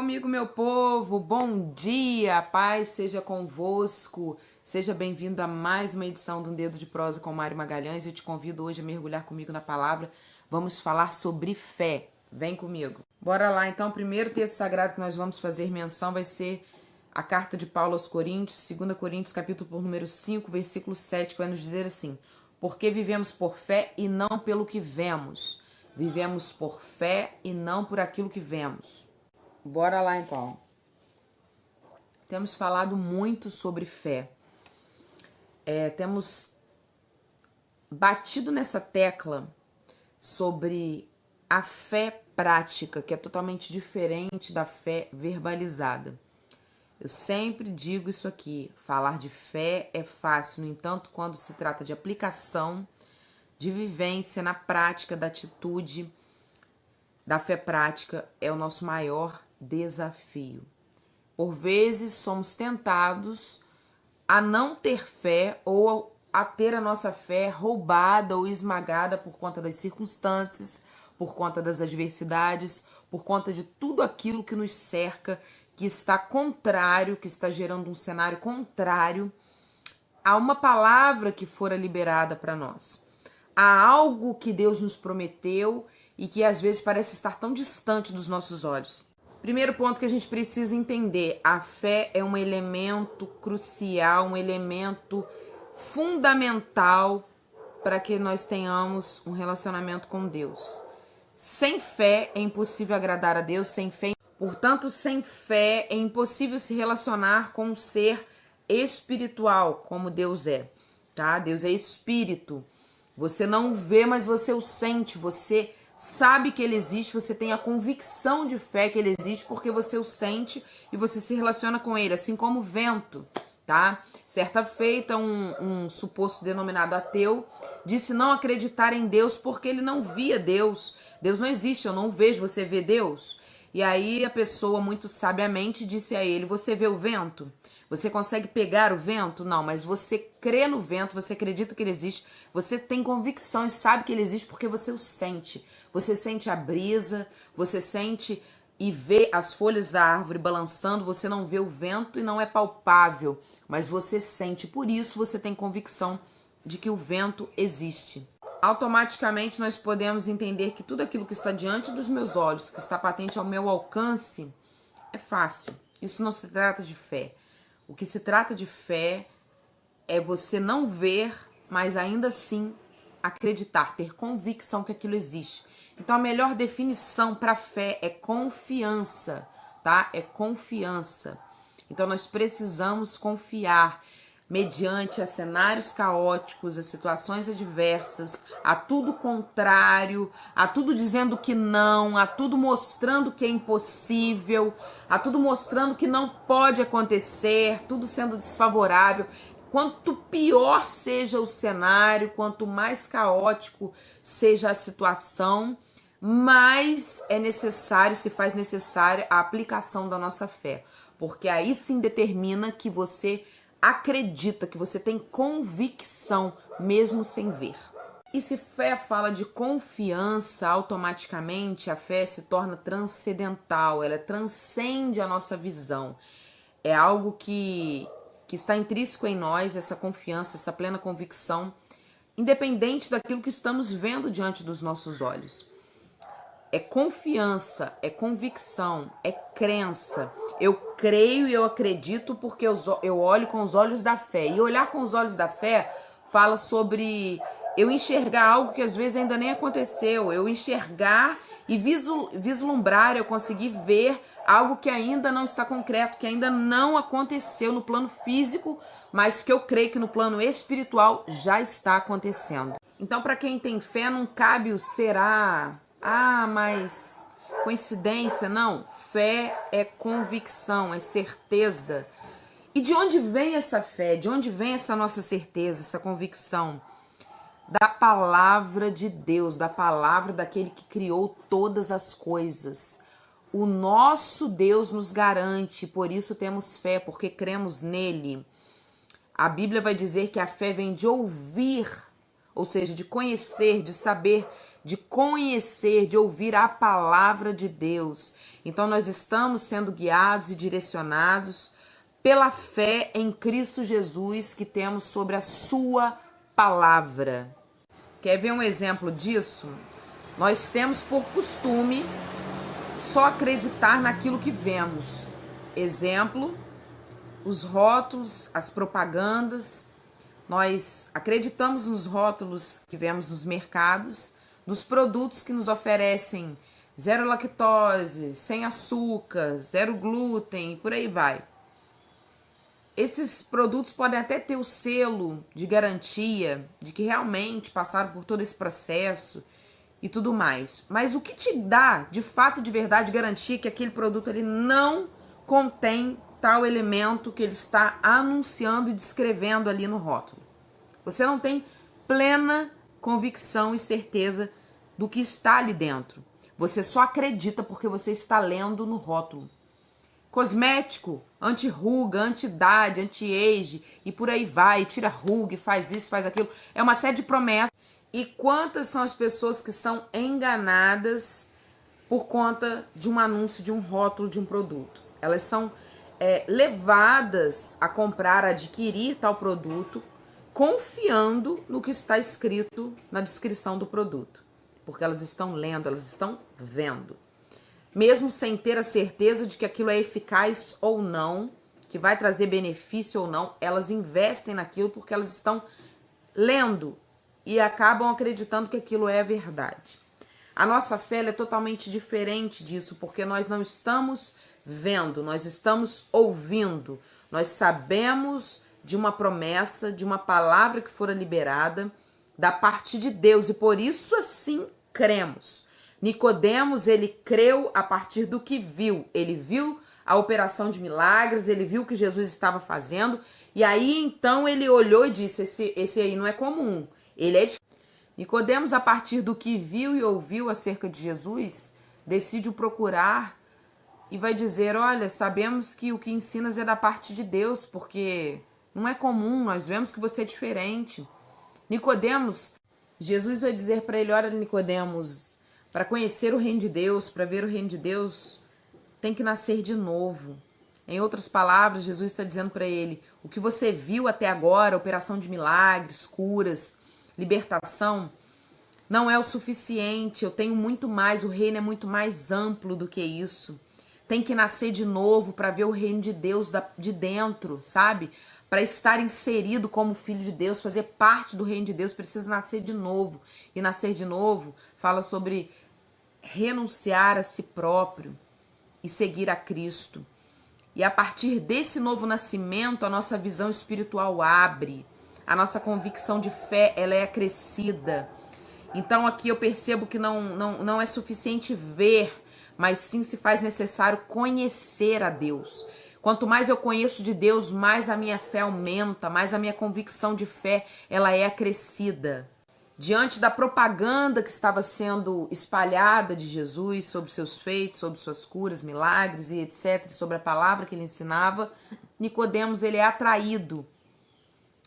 comigo, meu povo, bom dia, a paz seja convosco, seja bem-vindo a mais uma edição do Dedo de Prosa com Mário Magalhães. Eu te convido hoje a mergulhar comigo na palavra, vamos falar sobre fé, vem comigo. Bora lá, então, o primeiro texto sagrado que nós vamos fazer menção vai ser a carta de Paulo aos Coríntios, 2 Coríntios, capítulo por número 5, versículo 7, que vai nos dizer assim: porque vivemos por fé e não pelo que vemos, vivemos por fé e não por aquilo que vemos. Bora lá então. Temos falado muito sobre fé. Temos batido nessa tecla sobre a fé prática, que é totalmente diferente da fé verbalizada. Eu sempre digo isso aqui, falar de fé é fácil, no entanto, quando se trata de aplicação, de vivência na prática, da atitude, da fé prática, é o nosso maior desafio. Por vezes somos tentados a não ter fé ou a ter a nossa fé roubada ou esmagada por conta das circunstâncias, por conta das adversidades, por conta de tudo aquilo que nos cerca, que está contrário, que está gerando um cenário contrário a uma palavra que fora liberada para nós. Há algo que Deus nos prometeu e que às vezes parece estar tão distante dos nossos olhos. Primeiro ponto que a gente precisa entender: a fé é um elemento crucial, um elemento fundamental para que nós tenhamos um relacionamento com Deus. Sem fé é impossível agradar a Deus, portanto, sem fé é impossível se relacionar com um ser espiritual, como Deus é, tá? Deus é espírito. Você não o vê, mas você o sente, você sabe que ele existe, você tem a convicção de fé que ele existe porque você o sente e você se relaciona com ele, assim como o vento, tá? Certa feita, um suposto denominado ateu disse não acreditar em Deus porque ele não via Deus. Deus não existe, eu não o vejo, você vê Deus? E aí a pessoa muito sabiamente disse a ele: você vê o vento? Você consegue pegar o vento? Não, mas você crê no vento, você acredita que ele existe, você tem convicção e sabe que ele existe porque você o sente. Você sente a brisa, você sente e vê as folhas da árvore balançando, você não vê o vento e não é palpável, mas você sente. Por isso você tem convicção de que o vento existe. Automaticamente nós podemos entender que tudo aquilo que está diante dos meus olhos, que está patente ao meu alcance, é fácil. Isso não se trata de fé. O que se trata de fé é você não ver, mas ainda assim acreditar, ter convicção que aquilo existe. Então a melhor definição para fé é confiança, tá? É confiança. Então nós precisamos confiar mediante a cenários caóticos, a situações adversas, a tudo contrário, a tudo dizendo que não, a tudo mostrando que é impossível, a tudo mostrando que não pode acontecer, tudo sendo desfavorável. Quanto pior seja o cenário, quanto mais caótico seja a situação, mais é necessário, se faz necessária a aplicação da nossa fé. Porque aí sim determina que você acredita, que você tem convicção, mesmo sem ver. E se fé fala de confiança, automaticamente a fé se torna transcendental, ela transcende a nossa visão. É algo que está intrínseco em nós, essa confiança, essa plena convicção, independente daquilo que estamos vendo diante dos nossos olhos. É confiança, é convicção, é crença. Eu creio e eu acredito porque eu olho com os olhos da fé. E olhar com os olhos da fé fala sobre eu enxergar algo que às vezes ainda nem aconteceu. Eu enxergar e vislumbrar, eu conseguir ver algo que ainda não está concreto, que ainda não aconteceu no plano físico, mas que eu creio que no plano espiritual já está acontecendo. Então, para quem tem fé, não cabe o será. Mas coincidência? Não. Fé é convicção, é certeza. E de onde vem essa fé? De onde vem essa nossa certeza, essa convicção? Da palavra de Deus, da palavra daquele que criou todas as coisas. O nosso Deus nos garante, por isso temos fé, porque cremos nele. A Bíblia vai dizer que a fé vem de ouvir, ou seja, de conhecer, de saber, de conhecer, de ouvir a palavra de Deus. Então nós estamos sendo guiados e direcionados pela fé em Cristo Jesus que temos sobre a sua palavra. Quer ver um exemplo disso? Nós temos por costume só acreditar naquilo que vemos. Exemplo, os rótulos, as propagandas. Nós acreditamos nos rótulos que vemos nos mercados, dos produtos que nos oferecem zero lactose, sem açúcar, zero glúten e por aí vai. Esses produtos podem até ter o selo de garantia de que realmente passaram por todo esse processo e tudo mais. Mas o que te dá, de fato, de verdade, garantia que aquele produto ele não contém tal elemento que ele está anunciando e descrevendo ali no rótulo? Você não tem plena convicção e certeza do que está ali dentro. Você só acredita porque você está lendo no rótulo. Cosmético, anti-ruga, anti-idade, anti-age e por aí vai, tira ruga, faz isso, faz aquilo. É uma série de promessas. E quantas são as pessoas que são enganadas por conta de um anúncio, de um rótulo, de um produto? Elas são levadas a comprar, a adquirir tal produto, confiando no que está escrito na descrição do produto. Porque elas estão lendo, elas estão vendo. Mesmo sem ter a certeza de que aquilo é eficaz ou não, que vai trazer benefício ou não, elas investem naquilo porque elas estão lendo e acabam acreditando que aquilo é verdade. A nossa fé é totalmente diferente disso, porque nós não estamos vendo, nós estamos ouvindo. Nós sabemos de uma promessa, de uma palavra que fora liberada da parte de Deus e por isso assim cremos. Nicodemos, ele creu a partir do que viu. Ele viu a operação de milagres, ele viu o que Jesus estava fazendo, e aí então ele olhou e disse, esse aí não é comum, ele é diferente. Nicodemos, a partir do que viu e ouviu acerca de Jesus, decide o procurar e vai dizer, olha, sabemos que o que ensinas é da parte de Deus, porque não é comum, nós vemos que você é diferente. Nicodemos, Jesus vai dizer para ele, olha, Nicodemos, para conhecer o reino de Deus, para ver o reino de Deus, tem que nascer de novo. Em outras palavras, Jesus está dizendo para ele, o que você viu até agora, operação de milagres, curas, libertação, não é o suficiente, eu tenho muito mais, o reino é muito mais amplo do que isso. Tem que nascer de novo para ver o reino de Deus de dentro, sabe? Para estar inserido como filho de Deus, fazer parte do reino de Deus, precisa nascer de novo. E nascer de novo fala sobre renunciar a si próprio e seguir a Cristo. E a partir desse novo nascimento, a nossa visão espiritual abre, a nossa convicção de fé ela é acrescida. Então aqui eu percebo que não é suficiente ver, mas sim se faz necessário conhecer a Deus. Quanto mais eu conheço de Deus, mais a minha fé aumenta, mais a minha convicção de fé ela é acrescida. Diante da propaganda que estava sendo espalhada de Jesus sobre seus feitos, sobre suas curas, milagres e etc, sobre a palavra que ele ensinava, Nicodemos ele é atraído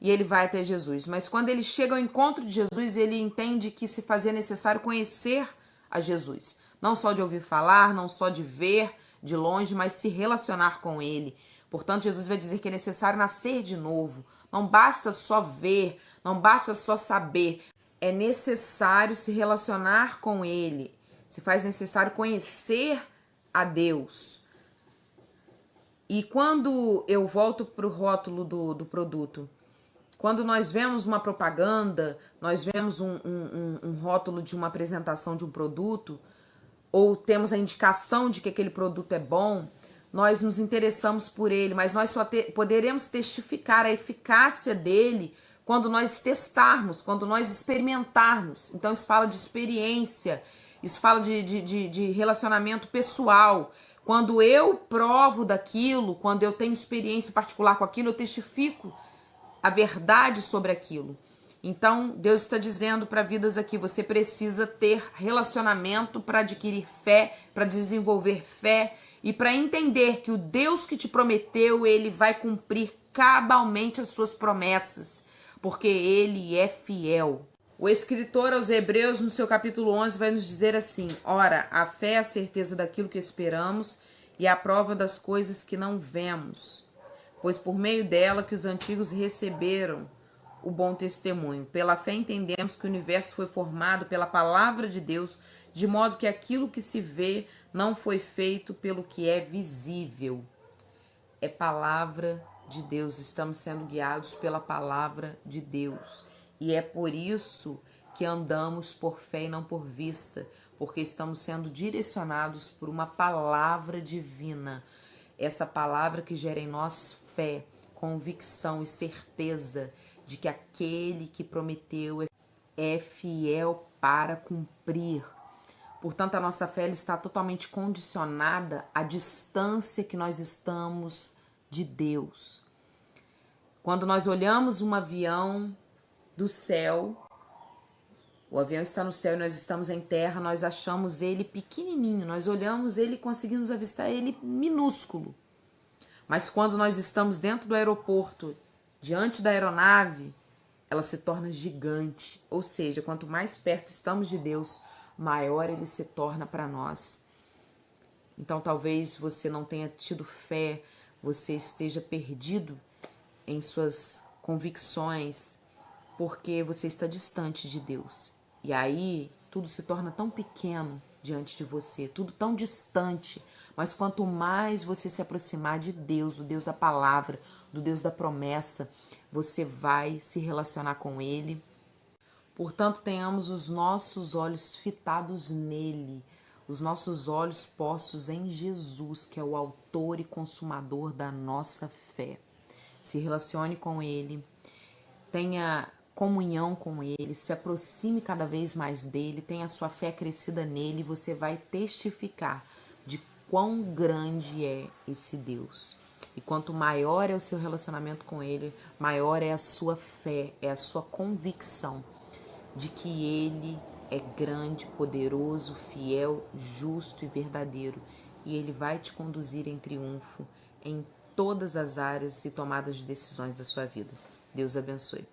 e ele vai até Jesus. Mas quando ele chega ao encontro de Jesus, ele entende que se fazia necessário conhecer a Jesus. Não só de ouvir falar, não só de ver de longe, mas se relacionar com ele. Portanto, Jesus vai dizer que é necessário nascer de novo. Não basta só ver, não basta só saber. É necessário se relacionar com ele. Se faz necessário conhecer a Deus. E quando eu volto para o rótulo do produto, quando nós vemos uma propaganda, nós vemos um rótulo de uma apresentação de um produto, ou temos a indicação de que aquele produto é bom, nós nos interessamos por ele, mas nós só poderemos testificar a eficácia dele quando nós testarmos, quando nós experimentarmos. Então isso fala de experiência, isso fala de relacionamento pessoal. Quando eu provo daquilo, quando eu tenho experiência particular com aquilo, eu testifico a verdade sobre aquilo. Então Deus está dizendo para vidas aqui, você precisa ter relacionamento para adquirir fé, para desenvolver fé e para entender que o Deus que te prometeu, ele vai cumprir cabalmente as suas promessas, porque ele é fiel. O escritor aos Hebreus, no seu capítulo 11, vai nos dizer assim: ora, a fé é a certeza daquilo que esperamos e a prova das coisas que não vemos, pois por meio dela que os antigos receberam o bom testemunho. Pela fé entendemos que o universo foi formado pela palavra de Deus, de modo que aquilo que se vê não foi feito pelo que é visível. É palavra de Deus, estamos sendo guiados pela palavra de Deus. E é por isso que andamos por fé e não por vista, porque estamos sendo direcionados por uma palavra divina. Essa palavra que gera em nós fé, convicção e certeza de que aquele que prometeu é fiel para cumprir. Portanto, a nossa fé está totalmente condicionada à distância que nós estamos de Deus. Quando nós olhamos um avião do céu, o avião está no céu e nós estamos em terra, nós achamos ele pequenininho, nós olhamos ele e conseguimos avistar ele minúsculo. Mas quando nós estamos dentro do aeroporto, diante da aeronave, ela se torna gigante. Ou seja, quanto mais perto estamos de Deus, maior ele se torna para nós. Então talvez você não tenha tido fé, você esteja perdido em suas convicções, porque você está distante de Deus. E aí tudo se torna tão pequeno diante de você, tudo tão distante. Mas quanto mais você se aproximar de Deus, do Deus da palavra, do Deus da promessa, você vai se relacionar com Ele. Portanto, tenhamos os nossos olhos fitados nele, os nossos olhos postos em Jesus, que é o autor e consumador da nossa fé. Se relacione com Ele, tenha comunhão com Ele, se aproxime cada vez mais dele, tenha a sua fé crescida nele, e você vai testificar de quão grande é esse Deus. E quanto maior é o seu relacionamento com Ele, maior é a sua fé, é a sua convicção de que Ele é grande, poderoso, fiel, justo e verdadeiro. E Ele vai te conduzir em triunfo em todas as áreas e tomadas de decisões da sua vida. Deus abençoe.